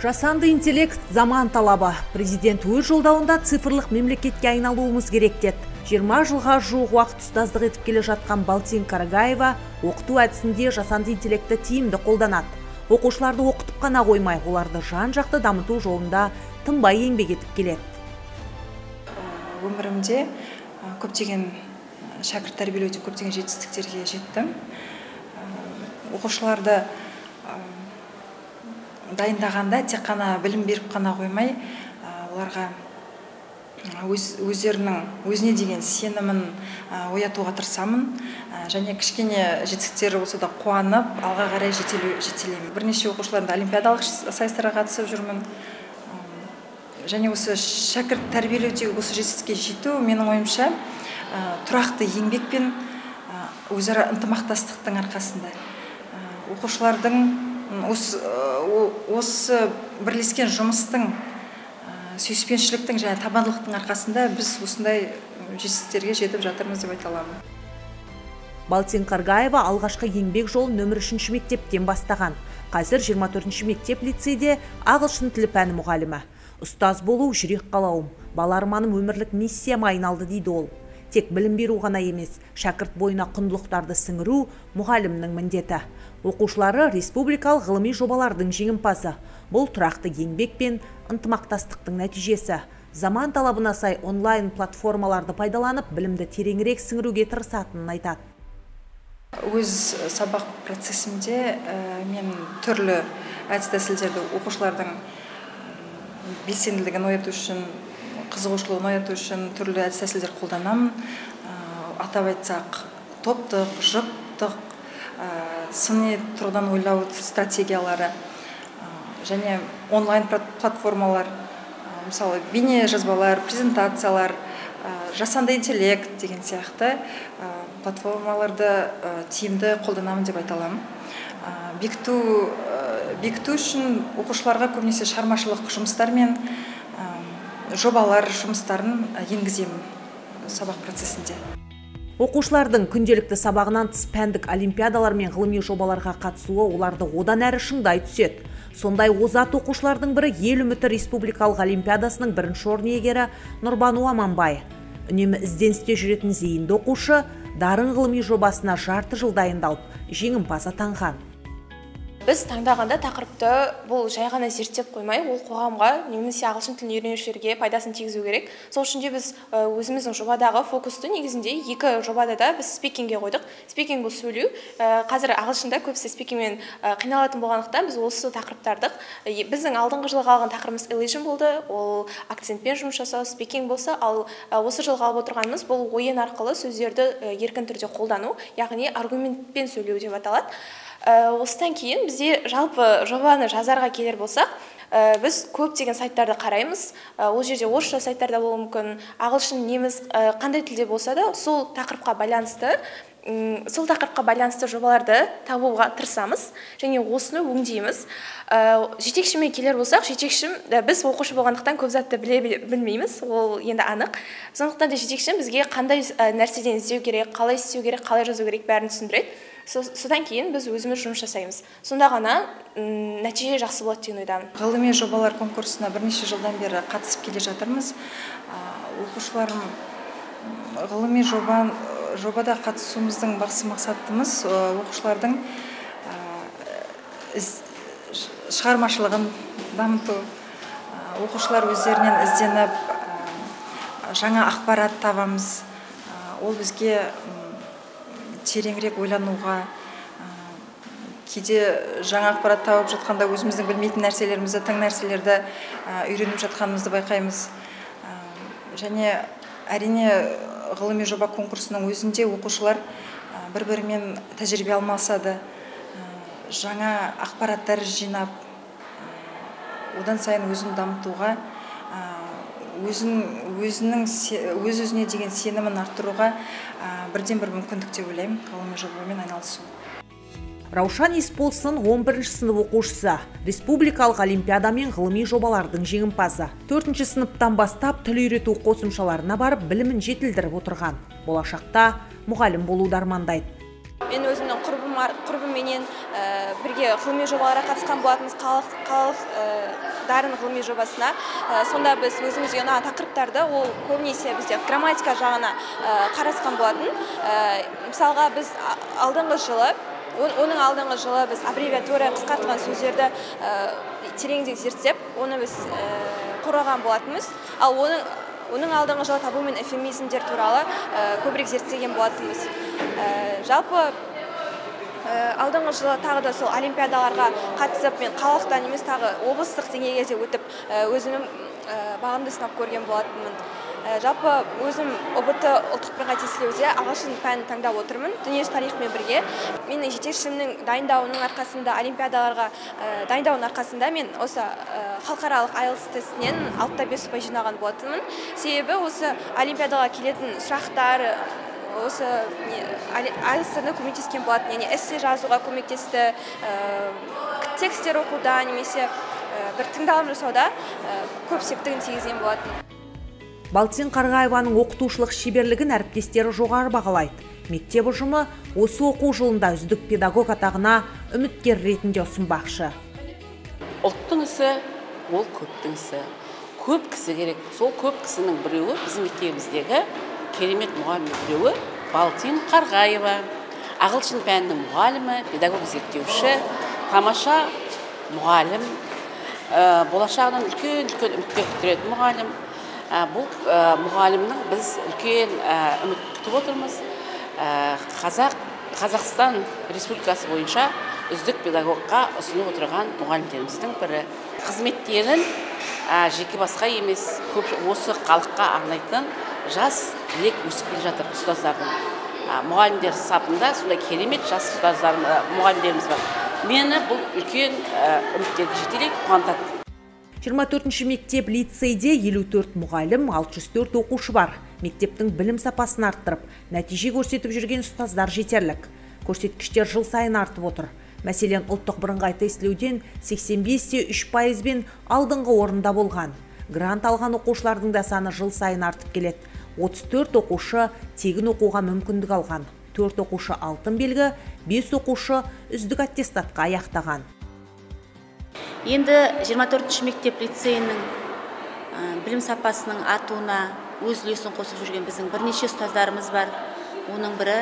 Жасанды интеллект заман талабы. Президент өз жолдауында цифрлық мемлекетке айналуымыз керек деді. 20 жылға жуық уақыт ұстаздық етіп келе жатқан Балтин Карагаева оқыту әдісінде жасанды интеллектті тиімді қолданады. Оқушыларды оқытып қана қоймай, оларды жан-жақты дамыту жолында тынбай еңбек етіп келеді. Өмірімде көптеген шәкірт тәрбиелеуде көптеген жетістіктерге жеттім. Оқушыларды дайындағанда тек қана білім беріп қана қоймай, оларға өзіне деген сенімін оятуға тырысамын, және кішкене жетістіктері болса да қуанып, алға қарай жетелеймін. Бірнеше оқушыларымды олимпиадалық сайыстарға қатысып жүрмін. Және осы шәкірт тәрбиелеудегі осы жетістікке жету, менің ойымша, тұрақты еңбек пен өзара ынтымақтастықтың арқасында. Оқушылардың осы бірлескен жұмыстың, сүйіспеншіліктің және табандылықтың арқасында біз осындай жетістіктерге жетіп жатырмыз деп айта аламын. Балтин Карагаева алғашқы еңбек жолын нөмір 3 мектептен бастаған. Қазір 24 мектеп лицейде ағылшын тілі пәні мұғалімі. Ұстаз болу жүрек қалауым, бала арманым өмірлік миссияма айналды дейді ол. Тек білім беру ғана емес, шәкірт бойына құндылықтарды сіңіру мұғалімнің міндеті. Оқушылары республикалық ғылыми жобалардың жеңімпазы. Бұл тұрақты еңбек пен ынтымақтастықтың нәтижесі. Заман талабына сай онлайн платформаларды пайдаланып, білімді тереңірек сіңіруге тырысатынын айтады. Өз сабақ процесімде мен түрлі әдіс-тәсілдерді оқушылардың белсенділігін ояту үшін, қызығушылығын ояту үшін түрлі әдіс-тәсілдер қолданамын. Атап айтсақ, топтық, жұптық, сыни тұрғыдан ойлау стратегиялары және онлайн платформалар, мысалы бейне жазбалар, презентациялар, жасанды интеллект деген сияқты платформаларды тиімді қолданамын деп айта аламын. Бекіту үшін оқушыларға көбінесе шығармашылық жұмыстар мен жобалар жұмыстарын енгіземін сабақ процесінде. Оқушылардың күнделікті сабағынан тыс пәндік олимпиадалар мен ғылыми жобаларға қатысуы оларды одан әрі шыңдай түседі. Сондай озат оқушылардың бірі ел үміті республикалық олимпиадасының бірінші орын иегері Нұрбану Аманбай. Үнемі ізденісте жүретін зейінді оқушы дарын ғылыми жобасына жарты жыл дайындалып, жеңімпаз атанған. Біз таңдағанда тақырыпты бұл жай ғана зерттеп қоймай, ол қоғамға немесе ағылшын тілін үйренушілерге пайдасын тигізу керек. Сол үшін де біз өзіміздің жобадағы фокусты негізінде екі жобада да біз спикингге қойдық. Спикинг бұл сөйлеу. Қазір ағылшында көбісі спикингмен қиналатын болғандықтан біз осы тақырыптарды, біздің алдыңғы жылға алған тақырыбымыз illusion болды, ол акцентпен жұмыс жасау, спикинг болса, ал осы жылға алып отырғанымыз бұл ойын арқылы сөздерді еркін түрде қолдану, яғни аргументпен сөйлеу деп аталады. Осыдан кейін бізде жалпы жобаны жазарға келер болсақ, біз көптеген сайттарды қараймыз. Ол жерде орысша сайттарда болуы мүмкін, ағылшын, неміс, қандай тілде болса да, сол тақырыпқа байланысты жобаларды табуға тырысамыз және осыны өңдейміз. Жетекшіме келер болсақ, жетекшім біз оқушы болғандықтан көп затты білмейміз, ол енді анық. Сондықтан да жетекшім бізге қандай нәрседен іздеу керек, қалай істеу керек, қалай жазу керек бәрін түсіндіреді. Содан кейін біз өзіміз жұмыс жасаймыз. Сонда ғана нәтиже жақсы болады деген ойдамын. Ғылыми жобалар конкурсына бірнеше жылдан бері қатысып келе жатырмыз. Оқушыларым ғылыми жобада қатысуымыздың басты мақсатымыз оқушылардың шығармашылығын дамыту. Оқушылар өздерінен ізденіп, жаңа ақпарат табамыз. Ол бізге тереңірек ойлануға, кейде жаңа ақпарат тауып жатқанда өзіміздің білмейтін нәрселерімізді, тың нәрселерді үйреніп жатқанымызды байқаймыз. Және әрине ғылыми жоба конкурсының өзінде оқушылар бір-бірімен тәжірибе алмасады, жаңа ақпараттар жинап, одан сайын өзін дамытуға, өз-өзіне деген сенімін арттыруға бірден-бір мүмкіндік деп ойлаймын ғылыми жобамен айналысу. Раушан Есполсын 11 сынып оқушысы, республикалық олимпиада мен ғылыми жобалардың жеңімпазы. 4 сыныптан бастап тіл үйрету қосымшаларына барып білімін жетілдіріп отырған. Болашақта мұғалім болуды армандайды. Мен өзімнің құрбымменен бірге ғылыми жобаларға қатысқан болатынбыз, қалалық дарын ғылыми жобасына. Сонда біз өзімізге ұнаған тақырыптарды ол көбінесе бізде грамматика жағына қарасқан болатын. Мысалға біз оның алдыңғы жылы біз аббревиатура қысқартылған сөздерді тереңдеп зерттеп, оны біз қорғаған болатынбыз. Ал оның алдыңғы жылы табу мен эвфемизмдер туралы көбірек зерттеген болатынбыз. Жалпы алдыңғы жылы тағы да сол олимпиадаларға қатысып, мен қалалықтан емес тағы облыстық деңгейге де өтіп, өзімнің бағымды сынап көрген болатынмын. Жалпы өзім ОБТ ұлттық бірыңғай тестілеуде ағылшын пәнін таңдап отырмын, дүниежүзі тарихымен бірге. Менің жетекшімнің дайындауының арқасында, олимпиадаларға дайындауының арқасында мен осы халықаралық IELTS тестінен 6-5 ұпай жинаған болатынмын. Себебі осы олимпиадаға келетін сұрақтар осы IELTS-тіріне көмектескен болатын, яғни эссе жазуға көмектесті, текстер оқуда немесе бір тыңдалым жасауда көп септігін тигізген болатын. Балтин Қарғаеваның оқытушылық шеберлігін әріптестері жоғары бағалайды. Мектеп ұжымы осы оқу жылында үздік педагог атағына үміткер ретінде ұсынбақшы. Ұлттың ісі ол көптің ісі. Көп кісі керек. Сол көп кісінің біреуі біздің мектебіміздегі керемет мұғалім біреуі Балтин Қарғаева. Ағылшын пәнінің мұғалімі, педагог зерттеуші, тамаша мұғалім, болашағынан үлкен үміттер күттіретін мұғалім. Бұл мұғалімнің біз үлкен үміт күтіп отырмыз. Қазақстан Республикасы бойынша үздік педагогқа ұсынып отырған мұғалімдеріміздің бірі. Қызметтерін жеке басқа емес, осы халыққа арнайтын жас лек өсіп келе жатыр ұстаздардың. Мұғалімдер сапында сондай керемет жас мұғалімдеріміз бар. Мені бұл үлкен үміттерді жетелейді, қуантады. 24-ші мектеп лицейде 54 мұғалім, 604 оқушы бар. Мектептің білім сапасын арттырып, нәтиже көрсетіп жүрген ұстаздар жетерлік. Көрсеткіштер жыл сайын артып отыр. Мәселен, ұлттық бірыңғай тестілеуден 85-3%-бен алдыңғы орында болған. Грант алған оқушылардың да саны жыл сайын артып келеді. 34 оқушы тегін оқуға мүмкіндік алған. 4 оқушы алтын белгі, 5 оқушы үздік аттестатқа аяқтаған. Енді 24-ші мектеп лицейінің білім сапасының артуына өз үлесін қосып жүрген біздің бірнеше ұстаздарымыз бар. Оның бірі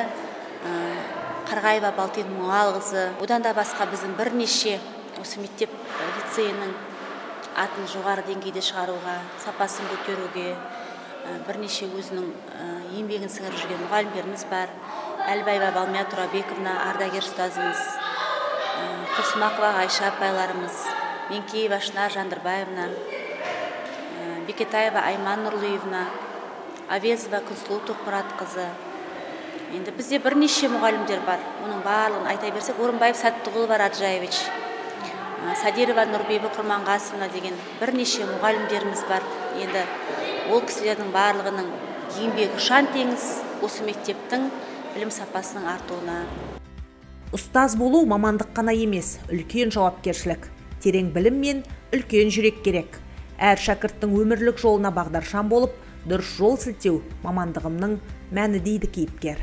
Қарғаева Балтин мұғалімқызы. Одан да басқа біздің бірнеше осы мектеп лицейінің атын жоғары деңгейде шығаруға, сапасын көтеруге бірнеше өзінің еңбегін сіңіріп жүрген мұғалімдеріміз бар. Әлбаева Балмия Турабековна, ардагер ұстазымыз, Құлсымақова Айша апайларымыз, Менкеева Шынар Жандырбаевна, Бекетаева Айман Нұрлыевна, Авезова Күнсұлу Тоқмұратқызы. Енді бізде бірнеше мұғалімдер бар. Оның барлығын айта берсек, Орынбаев Саттығұлова Раджаевич, Садирова Нұрбибі Құрманғасовна деген бірнеше мұғалімдеріміз бар. Енді ол кісілердің барлығының еңбегі ұшан теңіз осы мектептің білім сапасының артуына. Ұстаз болу мамандық қана емес, үлкен жауапкершілік. Терең білім мен үлкен жүрек керек. Әр шәкірттің өмірлік жолына бағдаршам болып, дұрыс жол сілтеу мамандығымның мәні дейді кейіпкер.